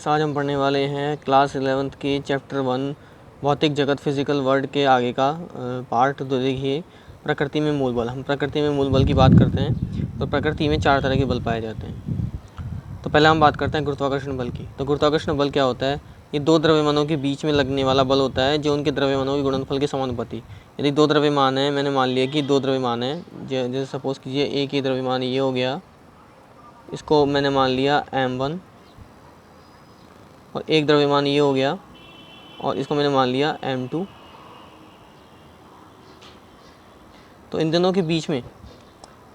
Students, आज हम पढ़ने वाले हैं क्लास 11th के चैप्टर 1 भौतिक जगत फिजिकल वर्ल्ड के आगे का पार्ट। तो देखिए, प्रकृति में मूल बल। हम प्रकृति में मूल बल की बात करते हैं तो प्रकृति में 4 तरह के बल पाए जाते हैं। तो पहले हम बात करते हैं गुरुत्वाकर्षण बल की। तो गुरुत्वाकर्षण बल क्या होता है? ये दो द्रव्यमानों के बीच में लगने वाला बल होता है जो उनके द्रव्यमानों के गुणनफल के समानुपाती। यदि दो द्रव्यमान है, मैंने मान लिया कि दो द्रव्यमान है, जैसे सपोज कीजिए एक ही द्रव्यमान ये हो गया, इसको मैंने मान लिया m1, और एक द्रव्यमान ये हो गया और इसको मैंने मान लिया m2। तो इन दोनों के बीच में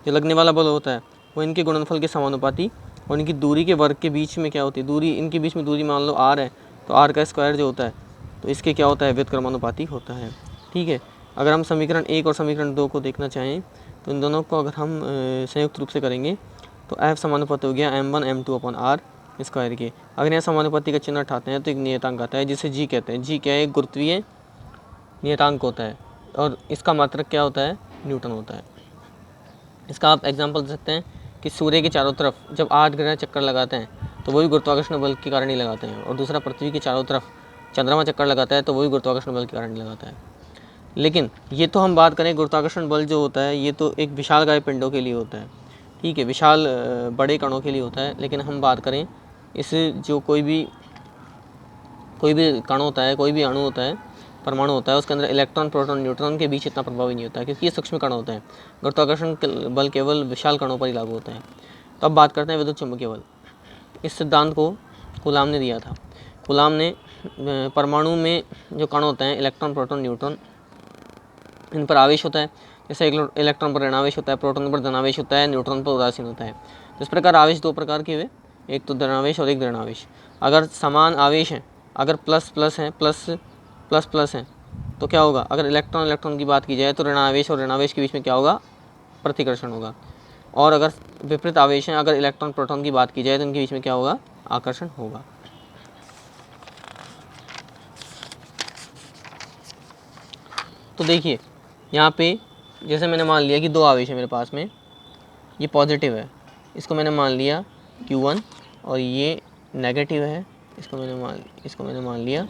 जो लगने वाला बल होता है वो इनके गुणनफल के समानुपाती और इनकी दूरी के वर्ग के बीच में क्या होती है, दूरी, इनके बीच में दूरी मान लो r है, तो r का स्क्वायर जो होता है तो इसके क्या होता है, व्युत्क्रमानुपाती होता है। ठीक है। अगर हम समीकरण 1 और समीकरण 2 को देखना चाहें तो इन दोनों को अगर हम संयुक्त रूप से करेंगे तो F समानुपाती हो गया m1 m2 upon r square के। अगर यहाँ समानुपाती का चिन्ह उठाते हैं तो एक नियतांक आता है जिसे g कहते हैं। g क्या है? एक गुरुत्वीय नियतांक होता है और इसका मात्रक क्या होता है? न्यूटन होता है। इसका आप एग्जांपल दे सकते हैं कि सूर्य के चारों तरफ जब 8 ग्रह चक्कर लगाते हैं तो वो भी गुरुत्वाकर्षण बल के कारण ही लगाते हैं, और दूसरा पृथ्वी के चारों तरफ चंद्रमा चक्कर लगाता है तो वो भी गुरुत्वाकर्षण बल के कारण ही लगाता है। लेकिन ये तो हम बात करें, गुरुत्वाकर्षण बल जो होता है ये तो एक विशालकाय पिंडों के लिए होता है। ठीक है, विशाल बड़े कणों के लिए होता है। लेकिन हम बात करें इस जो कोई भी कण होता है, कोई भी अणु होता है, परमाणु होता है, उसके अंदर इलेक्ट्रॉन प्रोटॉन न्यूट्रॉन के बीच इतना प्रभाव ही नहीं होता है क्योंकि ये सूक्ष्म कण होते हैं। गुरुत्वाकर्षण बल केवल विशाल कणों पर ही लागू होता है। तो अब बात करते हैं विद्युत चुम्बकीय बल। इस सिद्धांत को कूलाम ने दिया था। कूलाम ने परमाणु में जो कण होते हैं, इलेक्ट्रॉन प्रोटॉन न्यूट्रॉन, इन पर आवेश होता है। जैसे इलेक्ट्रॉन पर ऋणावेश होता है, प्रोटॉन पर धनावेश होता है, न्यूट्रॉन पर उदासीन होता है। तो इस प्रकार आवेश दो प्रकार के हुए, एक तो धनावेश और एक ऋणावेश। अगर समान आवेश है, अगर प्लस प्लस है, प्लस प्लस प्लस है, तो क्या होगा? अगर इलेक्ट्रॉन इलेक्ट्रॉन की बात की जाए तो ऋणावेश और ऋणावेश के बीच में क्या होगा? प्रतिकर्षण होगा। और अगर विपरीत आवेश है, अगर इलेक्ट्रॉन प्रोटॉन की बात की जाए तो इनके बीच में क्या होगा? आकर्षण होगा। तो देखिए यहाँ पे जैसे मैंने मान लिया कि दो आवेश है मेरे पास में, ये पॉजिटिव है, इसको मैंने मान लिया Q1, और ये नेगेटिव है, इसको मैंने मान लिया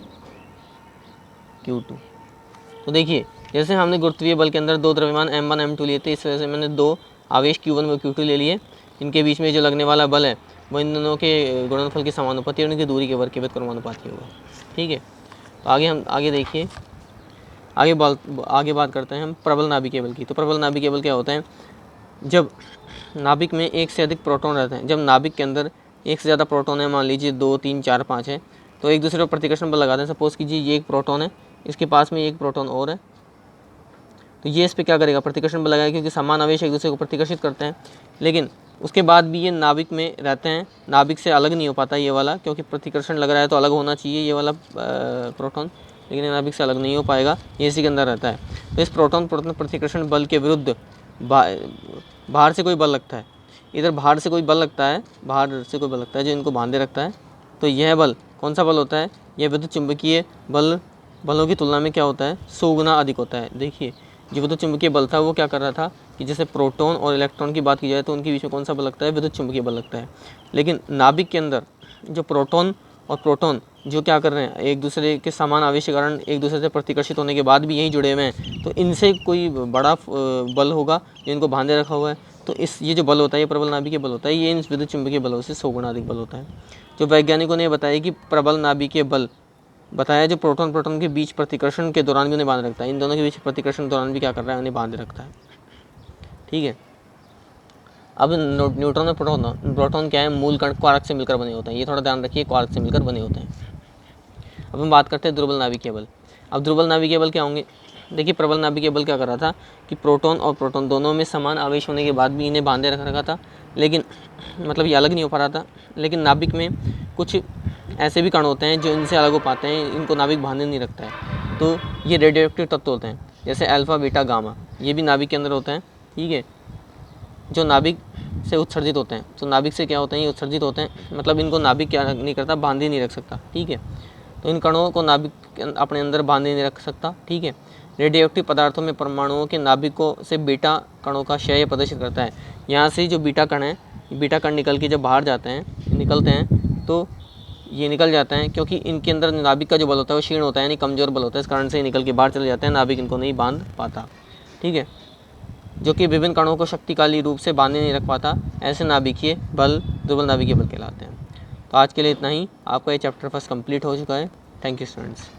Q2। तो देखिए जैसे हमने गुरुत्वीय बल के अंदर दो द्रव्यमान m1 m2 लिए थे, इस वजह से मैंने दो आवेश Q1 व Q2 ले लिए। इनके बीच में जो लगने वाला बल है वो इन दोनों के गुणनफल के समानुपाती और उनकी दूरी के वर्ग के व्युत्क्रमानुपाती होगा। ठीक है। तो आगे देखिए, आगे बात करते हैं हम प्रबल नाभिकीय बल की। तो प्रबल नाभिकीय बल क्या होता है? जब नाभिक में एक से अधिक प्रोटॉन रहते हैं, जब नाभिक के अंदर एक से ज़्यादा प्रोटॉन है, मान लीजिए 2 3 4 5 है, तो एक दूसरे पर प्रतिकर्षण बल लगाते हैं। सपोज कीजिए ये एक प्रोटॉन है, इसके पास में एक प्रोटॉन और है, तो ये इस पर क्या करेगा? प्रतिकर्षण बल लगाएगा, क्योंकि समान आवेश एक दूसरे को प्रतिकर्षित करते हैं। लेकिन उसके बाद भी ये नाभिक में रहते हैं, नाभिक से अलग नहीं हो पाता ये वाला, क्योंकि प्रतिकर्षण लग रहा है तो अलग होना चाहिए ये वाला प्रोटॉन, लेकिन ये नाभिक से अलग नहीं हो पाएगा, ये इसी के अंदर रहता है। तो इस प्रोटॉन प्रोटॉन प्रतिकर्षण बल के विरुद्ध बाहर से कोई बल लगता है, इधर बाहर से कोई बल लगता है जो इनको बांधे रखता है। तो यह बल कौन सा बल होता है? यह विद्युत चुंबकीय बलों की तुलना में क्या होता है? 100 गुना अधिक होता है। देखिए जो विद्युत चुंबकीय बल था वो क्या कर रहा था कि जैसे प्रोटॉन और इलेक्ट्रॉन की बात की जाए तो उनके बीच में कौन सा बल लगता है? विद्युत चुंबकीय बल लगता है। लेकिन नाभिक के अंदर जो प्रोटॉन और प्रोटॉन जो क्या कर रहे हैं, एक दूसरे के समान आवेश के कारण एक दूसरे से प्रतिकर्षित होने के बाद भी यहीं जुड़े हुए हैं, तो इनसे कोई बड़ा बल होगा जो इनको बांधे रखा हुआ है। तो ये जो बल होता है, ये प्रबल नाभिकीय बल होता है, ये इन विद्युत चुंबकीय बलों से 100 गुना अधिक बल होता है। जो वैज्ञानिकों ने बताया कि प्रबल नाभिकीय बल बताया जो प्रोटॉन प्रोटॉन के बीच प्रतिकर्षण के दौरान भी उन्हें बांध रखता है, इन दोनों के बीच प्रतिकर्षण के दौरान भी क्या कर रहा है? उन्हें बांध रखता है। ठीक है। अब न्यूट्रॉन और प्रोटॉन क्या है? मूल कण क्वार्क से मिलकर बने होते हैं, ये थोड़ा ध्यान रखिए, क्वार्क से मिलकर बने होते हैं। अब हम बात करते हैं दुर्बल नाभिकीय बल। अब दुर्बल नाभिकीय बल क्या होंगे? देखिए प्रबल नाभिकीय बल क्या कर रहा था कि प्रोटॉन और प्रोटॉन दोनों में समान आवेश होने के बाद भी इन्हें बांधे रख रखा था, लेकिन मतलब ये अलग नहीं हो पा रहा था। लेकिन नाभिक में कुछ ऐसे भी कण होते हैं जो इनसे अलग हो पाते हैं, इनको नाभिक बांधे नहीं रखता है। तो ये रेडियो एक्टिव तत्व होते हैं, जैसे अल्फा बीटा गामा, ये भी नाभिक के अंदर होते हैं। ठीक है। जो नाभिक से उत्सर्जित होते हैं, तो नाभिक से क्या होते हैं? ये उत्सर्जित होते हैं, मतलब इनको नाभिक क्या नहीं करता? बांधे नहीं रख सकता। ठीक है। तो इन कणों को नाभिक अपने अंदर बांधे नहीं रख सकता। ठीक है। रेडियो एक्टिव पदार्थों में परमाणुओं के नाभिकों से बीटा कणों का क्षय प्रदर्शित करता है। यहाँ से जो बीटा कण है, बीटा कण निकल के जब बाहर निकलते हैं तो ये निकल जाते हैं, क्योंकि इनके अंदर नाभिक का जो बल होता है वो क्षीण होता है, यानी कमज़ोर बल होता है, इस कारण से ये निकल के बाहर चले जाते हैं, नाभिक इनको नहीं बांध पाता। ठीक है, जो कि विभिन्न कणों को शक्तिशाली रूप से बांधे नहीं रख पाता, ऐसे नाभिकीय बल दुर्बल नाभिकीय बल कहलाते हैं। तो आज के लिए इतना ही। आपका ये चैप्टर फर्स्ट कंप्लीट हो चुका है। Thank you students.